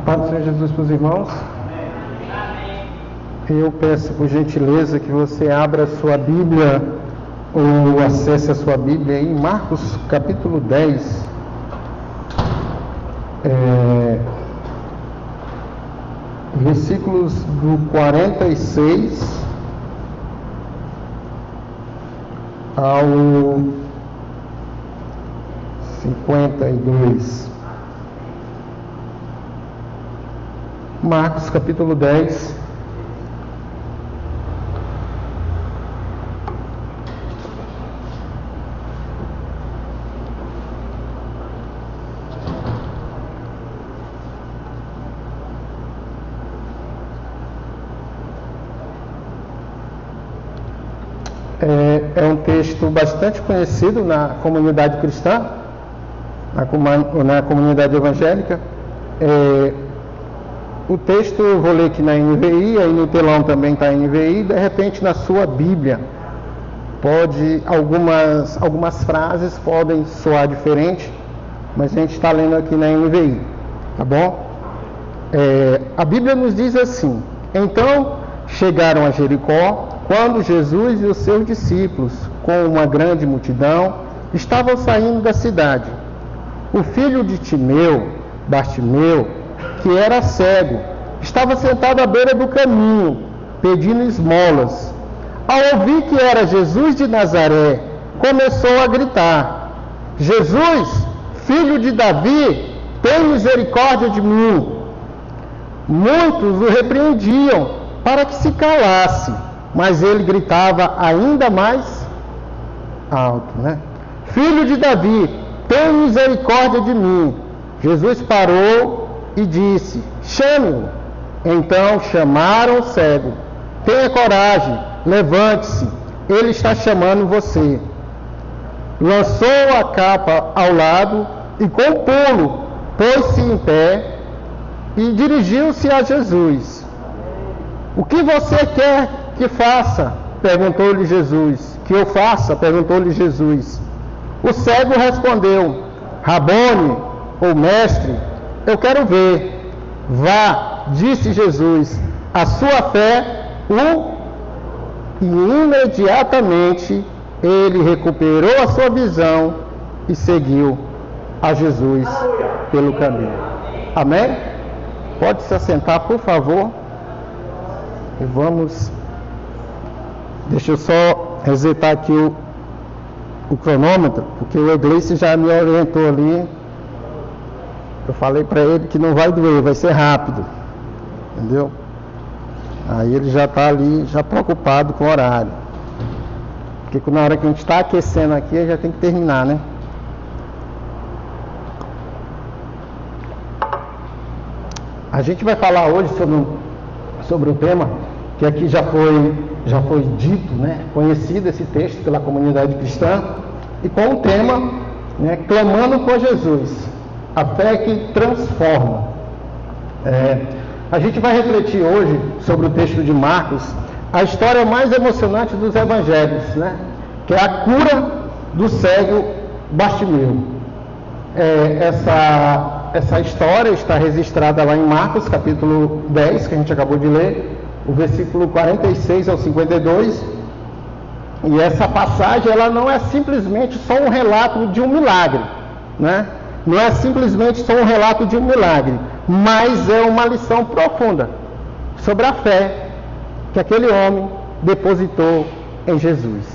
Paz do Senhor Jesus para os irmãos. Eu peço por gentileza que você abra a sua Bíblia ou acesse a sua Bíblia em Marcos capítulo 10. Versículos do 46 ao 52. Marcos capítulo 10. É um texto bastante conhecido na comunidade cristã, na comunidade evangélica. O texto eu vou ler aqui na NVI, aí no telão também está a NVI. De repente na sua Bíblia algumas frases podem soar diferente, mas a gente está lendo aqui na NVI, tá bom? A Bíblia nos diz assim: então chegaram a Jericó, quando Jesus e os seus discípulos, com uma grande multidão, estavam saindo da cidade. O filho de Timeu, Bartimeu, que era cego, estava sentado à beira do caminho, pedindo esmolas. Ao ouvir que era Jesus de Nazaré, começou a gritar: Jesus, filho de Davi, tem misericórdia de mim. Muitos o repreendiam para que se calasse, mas ele gritava ainda mais alto, Filho de Davi, tem misericórdia de mim. Jesus parou e disse: chame-o. Então chamaram o cego. Tenha coragem, levante-se, ele está chamando você. Lançou a capa ao lado e, com pulo, pôs-se em pé e dirigiu-se a Jesus. O que você quer que faça? Perguntou-lhe Jesus. Que eu faça? Perguntou-lhe Jesus. O cego respondeu: Rabone, ou mestre, eu quero ver. Vá, disse Jesus, a sua fé e imediatamente ele recuperou a sua visão e seguiu a Jesus pelo caminho. Amém? Pode se assentar, por favor. E vamos. Deixa eu só resetar aqui o cronômetro, porque o Egleice já me orientou ali. Eu falei para ele que não vai doer, vai ser rápido. Entendeu? Aí ele já está ali, já preocupado com o horário. Porque na hora que a gente está aquecendo aqui, já tem que terminar, A gente vai falar hoje sobre um tema que aqui já foi dito, conhecido esse texto pela comunidade cristã, e com o tema, clamando por Jesus, a fé que transforma. A gente vai refletir hoje sobre o texto de Marcos, a história mais emocionante dos evangelhos, que é a cura do cego Bartimeu. Essa história está registrada lá em Marcos capítulo 10, que a gente acabou de ler, o versículo 46 ao 52, e essa passagem ela não é simplesmente só um relato de um milagre, não é simplesmente só um relato de um milagre, mas é uma lição profunda sobre a fé que aquele homem depositou em Jesus.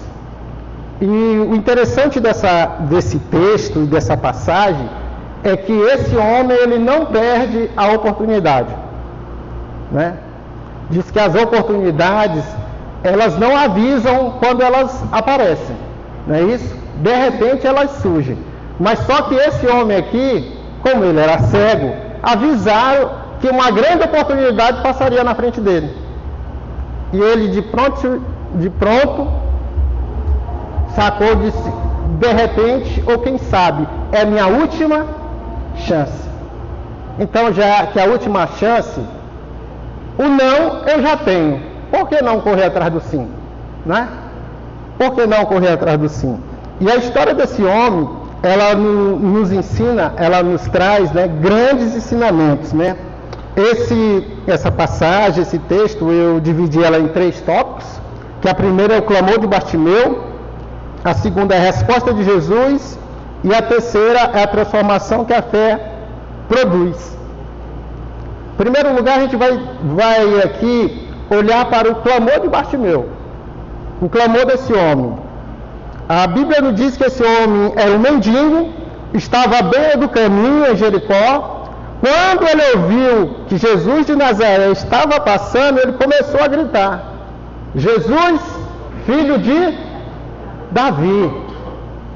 E o interessante desse texto e dessa passagem é que esse homem ele não perde a oportunidade, Diz que as oportunidades, elas não avisam quando elas aparecem, não é isso? De repente elas surgem. Mas só que esse homem aqui, como ele era cego, avisaram que uma grande oportunidade passaria na frente dele. E ele de pronto sacou de repente, ou quem sabe, é minha última chance. Então, já que a última chance, o não eu já tenho. Por que não correr atrás do sim? Por que não correr atrás do sim? E a história desse homem, ela nos ensina, ela nos traz grandes ensinamentos. Essa passagem, esse texto, eu dividi ela em 3 tópicos, que a primeira é o clamor de Bartimeu, a segunda é a resposta de Jesus, e a terceira é a transformação que a fé produz. Em primeiro lugar, a gente vai aqui olhar para o clamor de Bartimeu, o clamor desse homem. A Bíblia nos diz que esse homem era um mendigo, estava à beira do caminho em Jericó. Quando ele ouviu que Jesus de Nazaré estava passando, ele começou a gritar: Jesus, filho de Davi,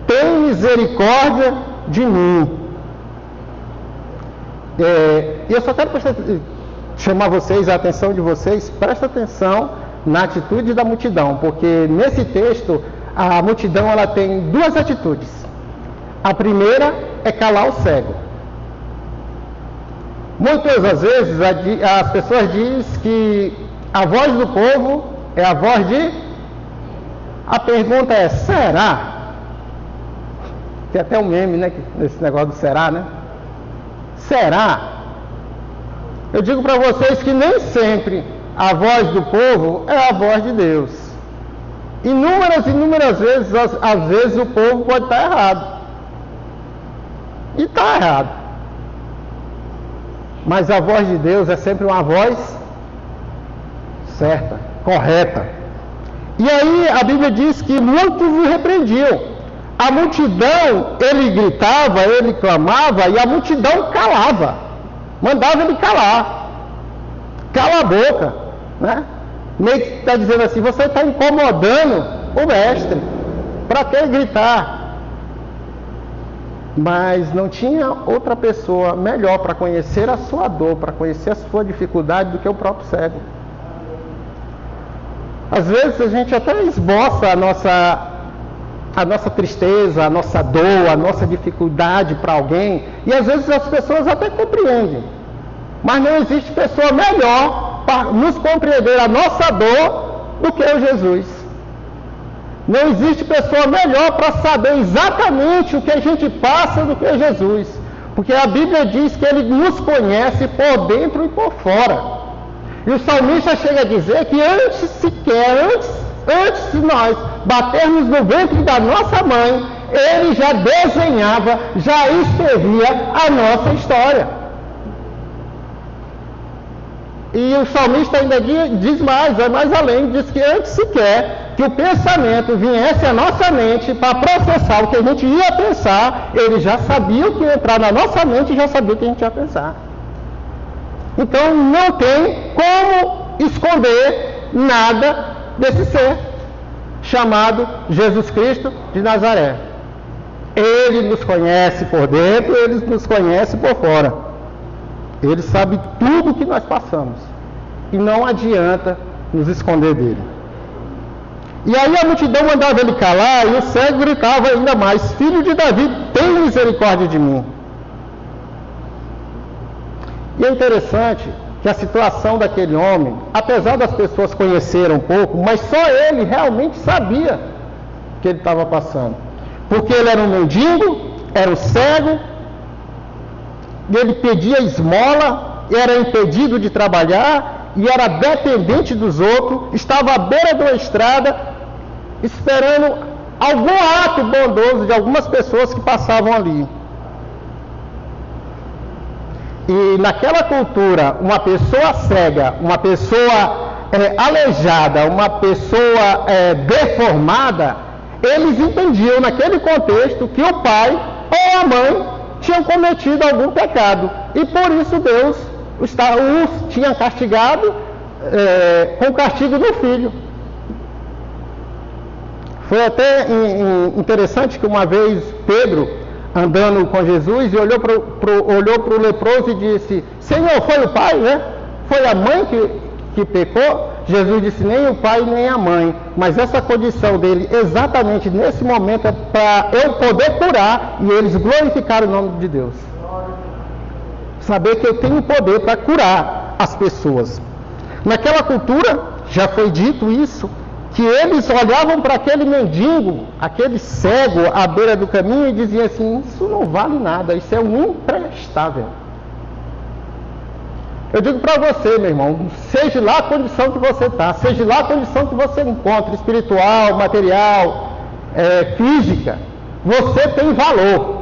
tem misericórdia de mim. E eu só quero chamar a atenção de vocês, presta atenção na atitude da multidão, porque nesse texto a multidão ela tem 2 atitudes. A primeira é calar o cego. Muitas das vezes as pessoas dizem que a voz do povo é a voz de... A pergunta é: será? Tem até um meme, né, nesse negócio do será, né? Será? Eu digo para vocês que nem sempre a voz do povo é a voz de Deus. Inúmeras vezes, às vezes o povo pode estar errado. E está errado. Mas a voz de Deus é sempre uma voz certa, correta. E aí a Bíblia diz que muitos o repreendiam. A multidão, ele gritava, ele clamava, e a multidão calava. Mandava ele calar. Cala a boca, né? Meio que está dizendo assim: você está incomodando o mestre. Para que gritar? Mas não tinha outra pessoa melhor para conhecer a sua dor, para conhecer a sua dificuldade, do que o próprio cego. Às vezes a gente até esboça a nossa tristeza, a nossa dor, a nossa dificuldade para alguém, e às vezes as pessoas até compreendem. Mas não existe pessoa melhor para nos compreender a nossa dor do que o Jesus. Não existe pessoa melhor para saber exatamente o que a gente passa do que Jesus. Porque a Bíblia diz que Ele nos conhece por dentro e por fora. E o salmista chega a dizer que antes de nós batermos no ventre da nossa mãe, Ele já desenhava, já escrevia a nossa história. E o salmista ainda diz mais, vai mais além, diz que antes sequer que o pensamento viesse à nossa mente para processar o que a gente ia pensar, ele já sabia o que ia entrar na nossa mente e já sabia o que a gente ia pensar. Então não tem como esconder nada desse ser chamado Jesus Cristo de Nazaré. Ele nos conhece por dentro, Ele nos conhece por fora. Ele sabe tudo o que nós passamos. E não adianta nos esconder dele. E aí a multidão mandava ele calar, e o cego gritava ainda mais: Filho de Davi, tem misericórdia de mim. E é interessante que a situação daquele homem, apesar das pessoas conhecerem um pouco, mas só ele realmente sabia o que ele estava passando. Porque ele era um mendigo, era um cego, ele pedia esmola, era impedido de trabalhar e era dependente dos outros, estava à beira de uma estrada esperando algum ato bondoso de algumas pessoas que passavam ali. E naquela cultura, uma pessoa cega, uma pessoa aleijada, uma pessoa deformada, eles entendiam naquele contexto que o pai ou a mãe tinham cometido algum pecado, e por isso Deus os tinha castigado com o castigo do filho. Foi até interessante que uma vez Pedro, andando com Jesus, e olhou para o leproso e disse: Senhor, foi o pai, né? Foi a mãe que pecou? Jesus disse: nem o pai nem a mãe, mas essa condição dele exatamente nesse momento é para eu poder curar, e eles glorificaram o nome de Deus. Saber que eu tenho poder para curar as pessoas. Naquela cultura, já foi dito isso, que eles olhavam para aquele mendigo, aquele cego à beira do caminho, e diziam assim: isso não vale nada, isso é um imprestável. Eu digo para você, meu irmão, seja lá a condição que você está, seja lá a condição que você encontra, espiritual, material, física, você tem valor.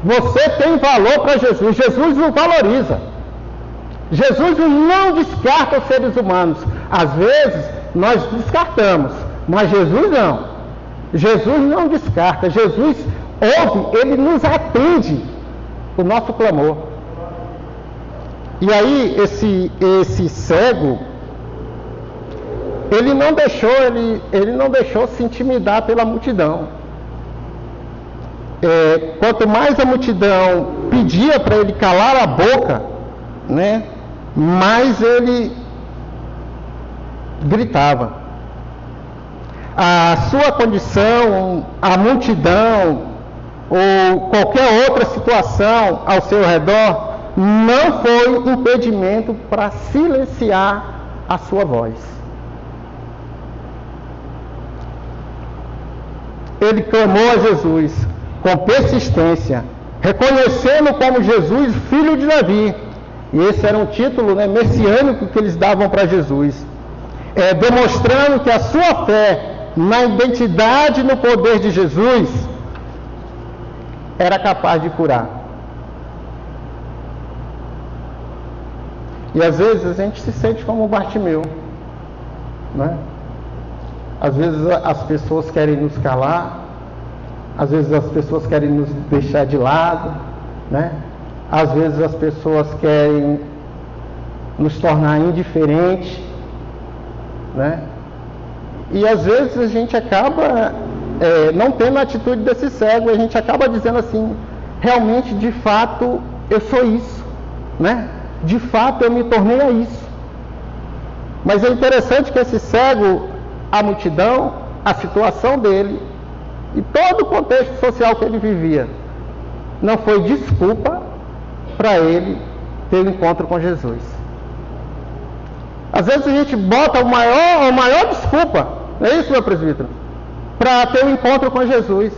Você tem valor para Jesus. Jesus o valoriza. Jesus não descarta os seres humanos. Às vezes, nós descartamos, mas Jesus não. Jesus não descarta. Jesus ouve, ele nos atende o nosso clamor. E aí, esse cego, ele não deixou se intimidar pela multidão. Quanto mais a multidão pedia para ele calar a boca, né, mais ele gritava. A sua condição, a multidão ou qualquer outra situação ao seu redor não foi impedimento para silenciar a sua voz. Ele clamou a Jesus com persistência, reconhecendo como Jesus, filho de Davi. E esse era um título, né, messiânico que eles davam para Jesus, demonstrando que a sua fé na identidade e no poder de Jesus era capaz de curar. E às vezes a gente se sente como Bartimeu, né? Às vezes as pessoas querem nos calar, às vezes as pessoas querem nos deixar de lado, né? Às vezes as pessoas querem nos tornar indiferentes, né? E às vezes a gente acaba não tendo a atitude desse cego, a gente acaba dizendo assim, realmente, de fato, eu sou isso, né? De fato, eu me tornei a isso. Mas é interessante que esse cego, a multidão, a situação dele e todo o contexto social que ele vivia, não foi desculpa para ele ter um encontro com Jesus. Às vezes a gente bota a maior desculpa, não é isso, meu presbítero? Para ter um encontro com Jesus.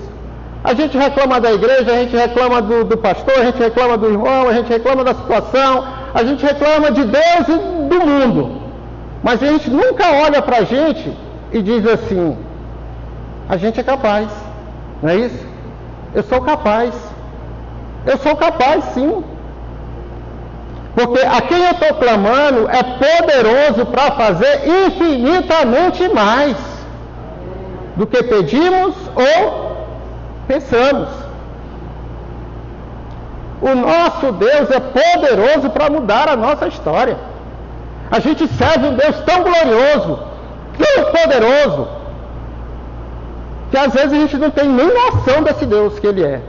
A gente reclama da igreja, a gente reclama do pastor, a gente reclama do irmão, a gente reclama da situação, a gente reclama de Deus e do mundo. Mas a gente nunca olha para a gente e diz assim, a gente é capaz, não é isso? Eu sou capaz sim. Porque a quem eu estou clamando é poderoso para fazer infinitamente mais do que pedimos ou pensamos. O nosso Deus é poderoso para mudar a nossa história. A gente serve um Deus tão glorioso, tão poderoso, que às vezes a gente não tem nem noção desse Deus que Ele é.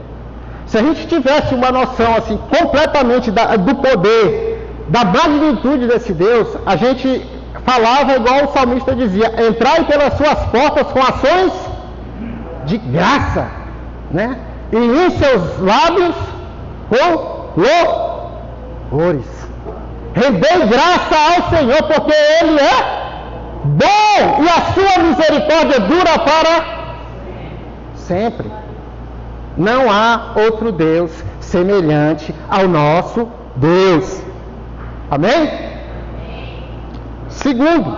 Se a gente tivesse uma noção assim completamente do poder, da magnitude desse Deus, a gente falava igual o salmista dizia, entrai pelas suas portas com ações de graça, né? E em seus lábios com louvores. Rendei graça ao Senhor, porque Ele é bom e a sua misericórdia dura para sempre. Não há outro Deus semelhante ao nosso Deus. Amém? Segundo, o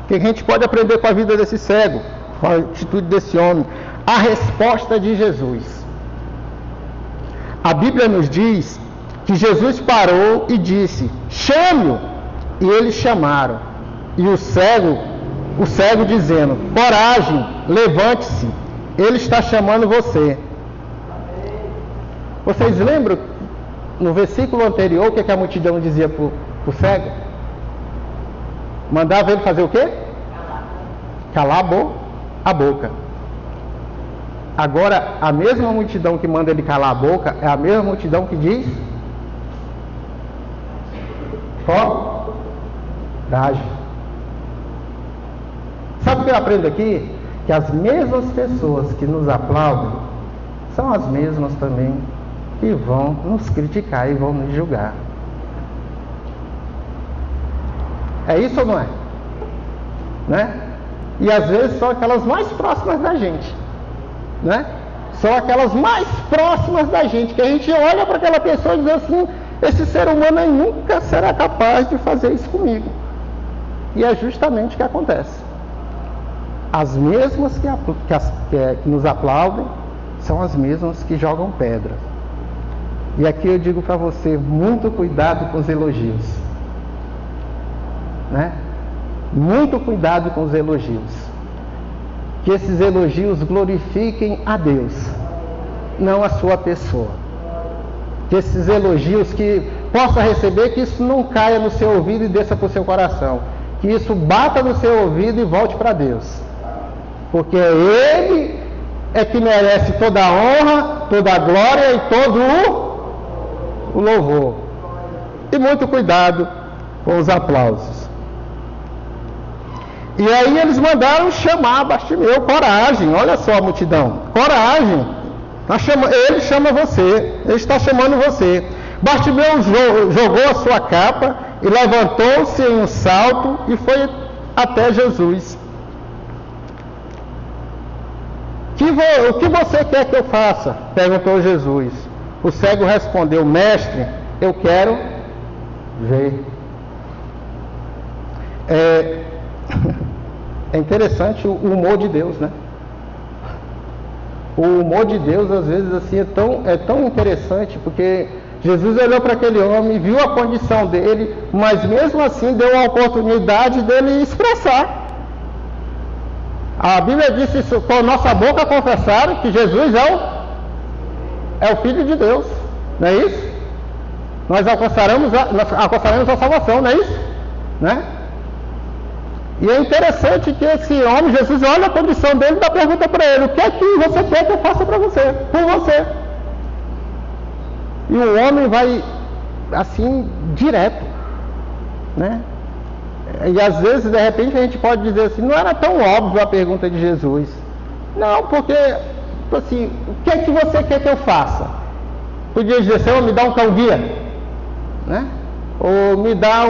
que a gente pode aprender com a vida desse cego, com a atitude desse homem? A resposta de Jesus. A Bíblia nos diz que Jesus parou e disse, chame-o. E eles chamaram. E o cego dizendo, coragem, levante-se, ele está chamando você. Vocês lembram, no versículo anterior, o que a multidão dizia para o cego? Mandava ele fazer o quê? Calar a boca. Agora, a mesma multidão que manda ele calar a boca, é a mesma multidão que diz, coragem. Sabe o que eu aprendo aqui? Que as mesmas pessoas que nos aplaudem, são as mesmas também que vão nos criticar e vão nos julgar. É isso ou não é? Né? E às vezes são aquelas mais próximas da gente, né? São aquelas mais próximas da gente, que a gente olha para aquela pessoa e diz assim, esse ser humano aí nunca será capaz de fazer isso comigo. E é justamente o que acontece. As mesmas que nos aplaudem são as mesmas que jogam pedras. E aqui eu digo para você, muito cuidado com os elogios. Né? Muito cuidado com os elogios. Que esses elogios glorifiquem a Deus, não a sua pessoa. Que esses elogios que possa receber, que isso não caia no seu ouvido e desça para o seu coração. Que isso bata no seu ouvido e volte para Deus. Porque Ele é que merece toda a honra, toda a glória e todo o louvor. E muito cuidado com os aplausos. E aí eles mandaram chamar Bartimeu, coragem, olha só a multidão, coragem, ele chama você, ele está chamando você. Bartimeu jogou a sua capa e levantou-se em um salto e foi até Jesus. O que você quer que eu faça? Perguntou Jesus. O cego respondeu, mestre, eu quero ver. É interessante o humor de Deus, né? O humor de Deus, às vezes, assim, é tão interessante, porque Jesus olhou para aquele homem, viu a condição dele, mas mesmo assim deu a oportunidade dele expressar. A Bíblia diz isso, com a nossa boca confessaram que Jesus é o Filho de Deus, não é isso? Nós alcançaremos a salvação, não é isso? Né? E é interessante que esse homem, Jesus, olha a condição dele e dá pergunta para ele, o que é que você quer que eu faça para você, por você? E o homem vai, assim, direto, né? E às vezes, de repente, a gente pode dizer assim, não era tão óbvio a pergunta de Jesus. Não, porque, assim, o que é que você quer que eu faça? Podia dizer, Senhor, me dá um cão-guia, né? Ou me dá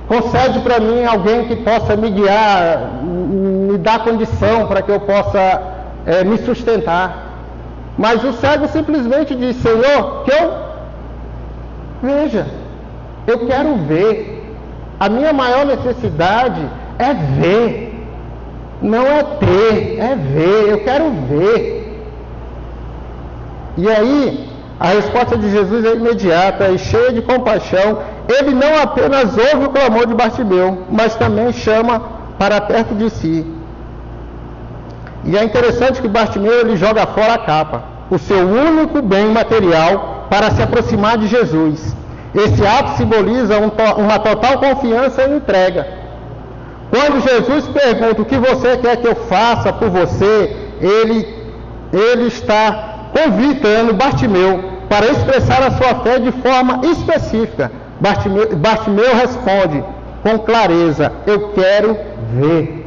concede para mim alguém que possa me guiar, me dar condição para que eu possa me sustentar. Mas o cego simplesmente diz, Senhor, que eu veja. Eu quero ver. A minha maior necessidade é ver. Não é ter, é ver. Eu quero ver. E aí, a resposta de Jesus é imediata e cheia de compaixão. Ele não apenas ouve o clamor de Bartimeu, mas também chama para perto de si. E é interessante que Bartimeu ele joga fora a capa, o seu único bem material, para se aproximar de Jesus. Esse ato simboliza uma total confiança e entrega. Quando Jesus pergunta o que você quer que eu faça por você, ele está convidando Bartimeu para expressar a sua fé de forma específica. Bartimeu responde com clareza, eu quero ver.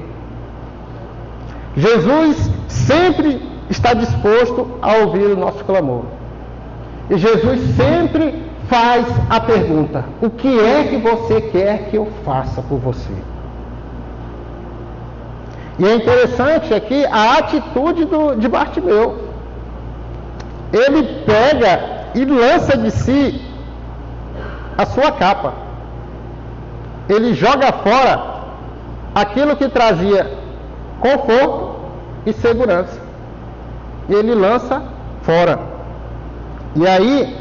Jesus sempre está disposto a ouvir o nosso clamor. E Jesus sempre faz a pergunta, o que é que você quer que eu faça por você? E é interessante aqui a atitude de Bartimeu. Ele pega e lança de si a sua capa. Ele joga fora aquilo que trazia conforto e segurança. Ele lança fora. E aí,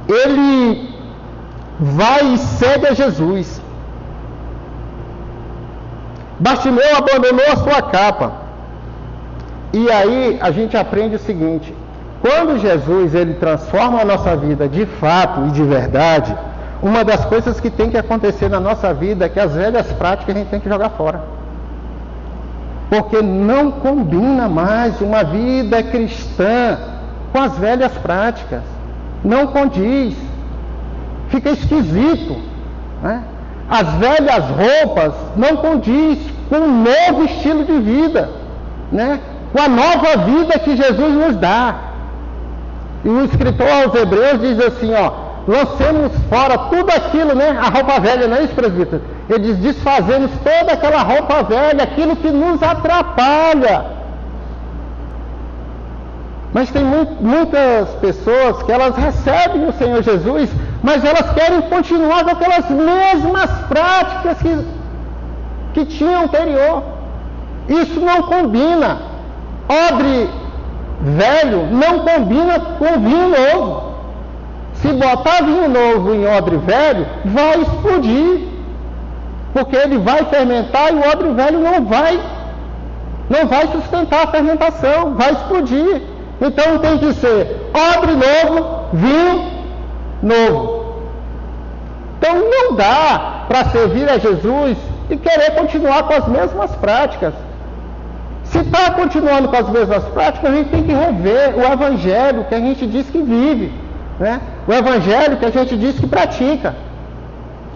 ele vai e segue a Jesus. Bartimeu abandonou a sua capa. E aí a gente aprende o seguinte: quando Jesus ele transforma a nossa vida de fato e de verdade, uma das coisas que tem que acontecer na nossa vida é que as velhas práticas a gente tem que jogar fora. Porque não combina mais uma vida cristã com as velhas práticas. Não condiz. Fica esquisito, né? As velhas roupas não condiz com o novo estilo de vida, né? Com a nova vida que Jesus nos dá. E o escritor aos Hebreus diz assim, lancemos fora tudo aquilo, né? A roupa velha, não é isso, presbítero? Ele diz, desfazemos toda aquela roupa velha, aquilo que nos atrapalha. Mas tem muitas pessoas que elas recebem o Senhor Jesus, mas elas querem continuar com aquelas mesmas práticas que tinham anterior. Isso não combina. Odre velho não combina com vinho novo. Se botar vinho novo em odre velho, vai explodir. Porque ele vai fermentar e o odre velho não vai sustentar a fermentação, vai explodir. Então tem que ser odre novo, vinho novo. Então não dá para servir a Jesus e querer continuar com as mesmas práticas. Se está continuando com as mesmas práticas, a gente tem que rever o evangelho que a gente diz que vive, né? O evangelho que a gente diz que pratica.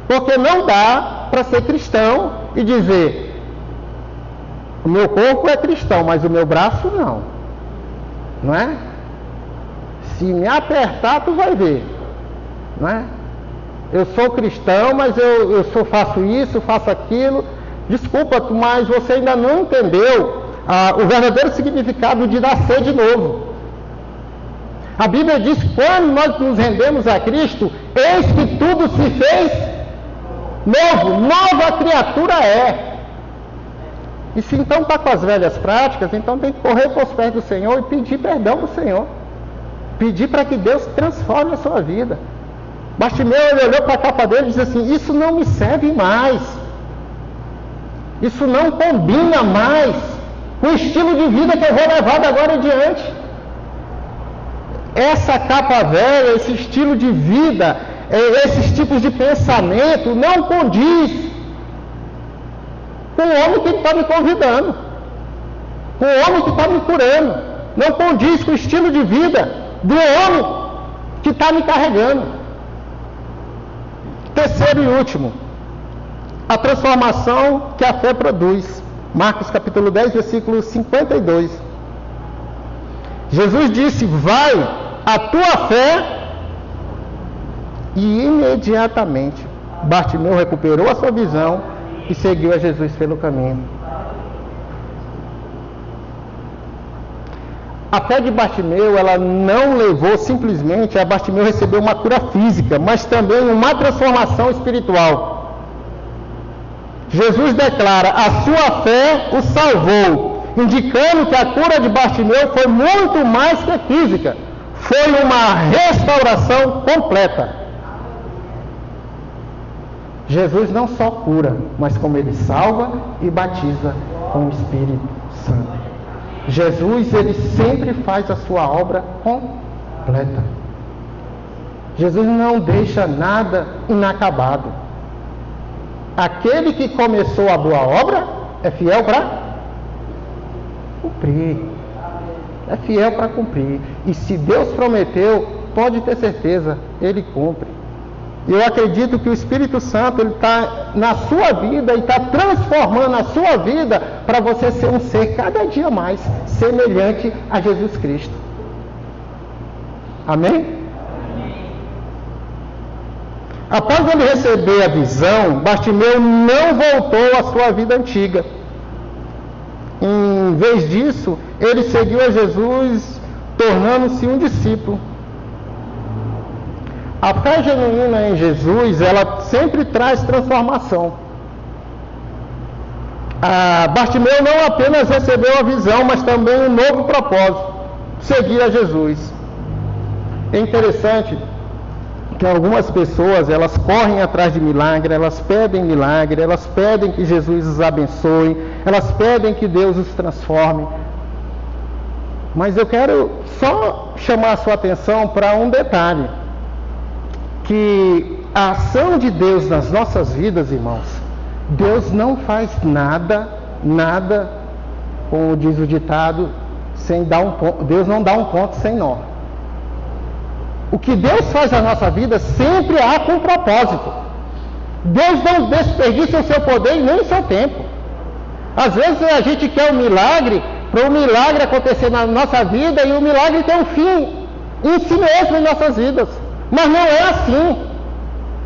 Porque não dá para ser cristão e dizer: o meu corpo é cristão, mas o meu braço não. Não é? Se me apertar, tu vai ver. Não é? Eu sou cristão, mas eu faço isso, faço aquilo. Desculpa, mas você ainda não entendeu o verdadeiro significado de nascer de novo. A Bíblia diz que quando nós nos rendemos a Cristo, eis que tudo se fez novo, nova criatura é. E se então está com as velhas práticas, então tem que correr para os pés do Senhor e pedir perdão do Senhor. Pedir para que Deus transforme a sua vida. Bartimeu, ele olhou para a capa dele e disse assim: isso não me serve mais. Isso não combina mais com o estilo de vida que eu vou levar de agora em diante. Essa capa velha, esse estilo de vida, esses tipos de pensamento não condiz com o homem que está me convidando, com o homem que está me curando, não condiz com o estilo de vida do homem que está me carregando. Terceiro e último, a transformação que a fé produz. Marcos capítulo 10, versículo 52. Jesus disse: vai, a tua fé. E imediatamente Bartimeu recuperou a sua visão e seguiu a Jesus pelo caminho. A fé de Bartimeu, ela não levou simplesmente a Bartimeu receber uma cura física, mas também uma transformação espiritual. Jesus declara: a sua fé o salvou, indicando que a cura de Bartimeu foi muito mais que física, foi uma restauração completa. Jesus não só cura, mas como ele salva e batiza com o Espírito Santo. Jesus, ele sempre faz a sua obra completa. Jesus não deixa nada inacabado. Aquele que começou a boa obra é fiel para cumprir. É fiel para cumprir. E se Deus prometeu, pode ter certeza, ele cumpre. Eu acredito que o Espírito Santo está na sua vida e está transformando a sua vida para você ser um ser cada dia mais semelhante a Jesus Cristo. Amém? Após ele receber a visão, Bartimeu não voltou à sua vida antiga. Em vez disso, ele seguiu a Jesus, tornando-se um discípulo. A fé genuína em Jesus, ela sempre traz transformação. Bartimeu não apenas recebeu a visão, mas também um novo propósito: seguir a Jesus. É interessante que algumas pessoas, elas correm atrás de milagre, elas pedem que Jesus os abençoe, elas pedem que Deus os transforme. Mas eu quero só chamar a sua atenção para um detalhe: que a ação de Deus nas nossas vidas, irmãos, Deus não faz nada, como diz o ditado, sem dar um ponto. Deus não dá um ponto sem nó. O que Deus faz na nossa vida sempre há com propósito. Deus não desperdiça o seu poder e nem o seu tempo. Às vezes a gente quer um milagre, para o milagre acontecer na nossa vida, e o milagre tem um fim em si mesmo em nossas vidas. Mas não é assim.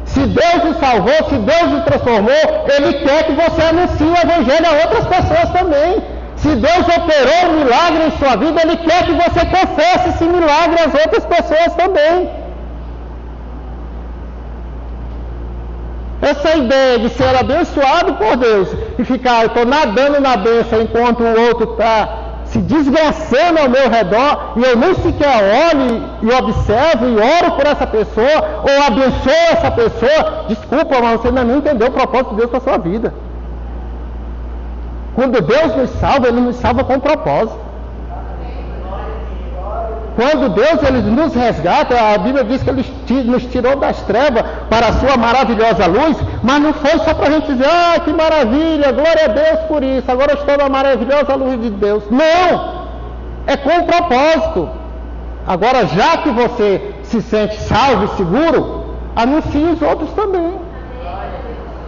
Se Deus o salvou, se Deus o transformou, Ele quer que você anuncie o Evangelho a outras pessoas também. Se Deus operou um milagre em sua vida, Ele quer que você confesse oferece esse milagre às outras pessoas também. Essa ideia de ser abençoado por Deus e ficar, eu estou nadando na bênção enquanto o outro está se desgraçando ao meu redor e eu nem sequer olho e observo e oro por essa pessoa ou abençoo essa pessoa, desculpa, mas você ainda não entendeu o propósito de Deus para a sua vida. Quando Deus nos salva, Ele nos salva com propósito. Quando Deus Ele nos resgata, a Bíblia diz que Ele nos tirou das trevas para a sua maravilhosa luz, mas não foi só para a gente dizer, ah, que maravilha, glória a Deus por isso, agora eu estou na maravilhosa luz de Deus. Não! É com propósito. Agora, já que você se sente salvo e seguro, anuncie os outros também.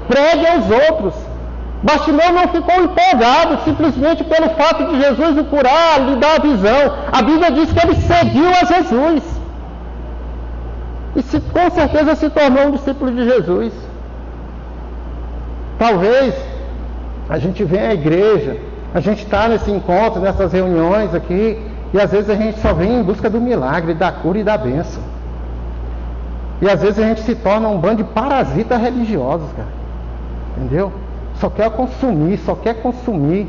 Pregue aos outros. Bartimeu não ficou empolgado simplesmente pelo fato de Jesus o curar, lhe dar a visão. A Bíblia diz que ele seguiu a Jesus. E com certeza se tornou um discípulo de Jesus. Talvez a gente venha à igreja, a gente está nesse encontro, nessas reuniões aqui, e às vezes a gente só vem em busca do milagre, da cura e da bênção. E às vezes a gente se torna um bando de parasitas religiosos, cara. Entendeu? Só quer consumir, só quer consumir.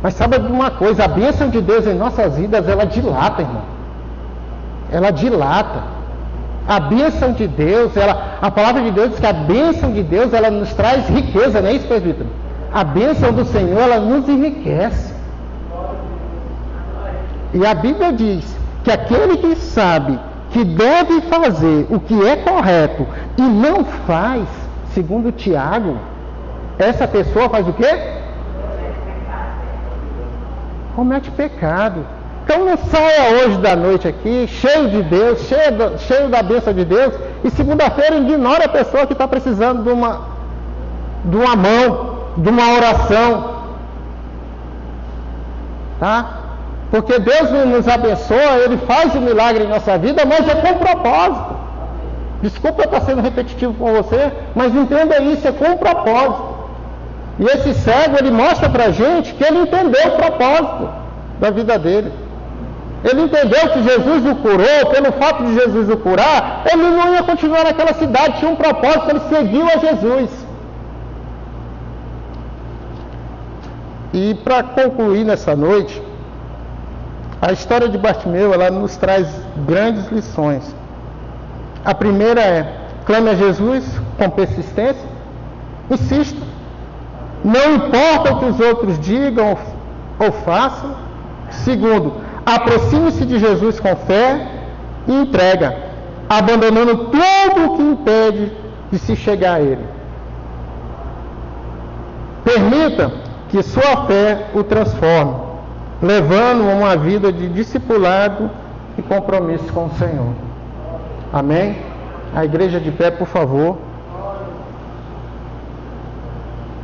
Mas sabe de uma coisa, a bênção de Deus em nossas vidas, ela dilata, irmão. Ela dilata. A bênção de Deus, a palavra de Deus diz que a bênção de Deus, ela nos traz riqueza, não é isso, presbítero? A bênção do Senhor, ela nos enriquece. E a Bíblia diz que aquele que sabe que deve fazer o que é correto e não faz, segundo Tiago, essa pessoa faz o quê? Comete pecado. Então não saia hoje da noite aqui, cheio de Deus, cheio da bênção de Deus, e segunda-feira ignore a pessoa que está precisando de uma mão, de uma oração. Tá? Porque Deus nos abençoa, Ele faz o milagre em nossa vida, mas é com propósito. Desculpa eu estar sendo repetitivo com você, mas entenda isso, é com propósito. E esse cego, ele mostra pra gente que ele entendeu o propósito da vida dele. Ele entendeu que Jesus o curou, pelo fato de Jesus o curar, ele não ia continuar naquela cidade, tinha um propósito, ele seguiu a Jesus. E para concluir nessa noite, a história de Bartimeu, ela nos traz grandes lições. A primeira é, clame a Jesus com persistência, insista. Não importa o que os outros digam ou façam. Segundo, aproxime-se de Jesus com fé e entrega, abandonando tudo o que impede de se chegar a Ele. Permita que sua fé o transforme, levando a uma vida de discipulado e compromisso com o Senhor. Amém? A igreja de pé, por favor.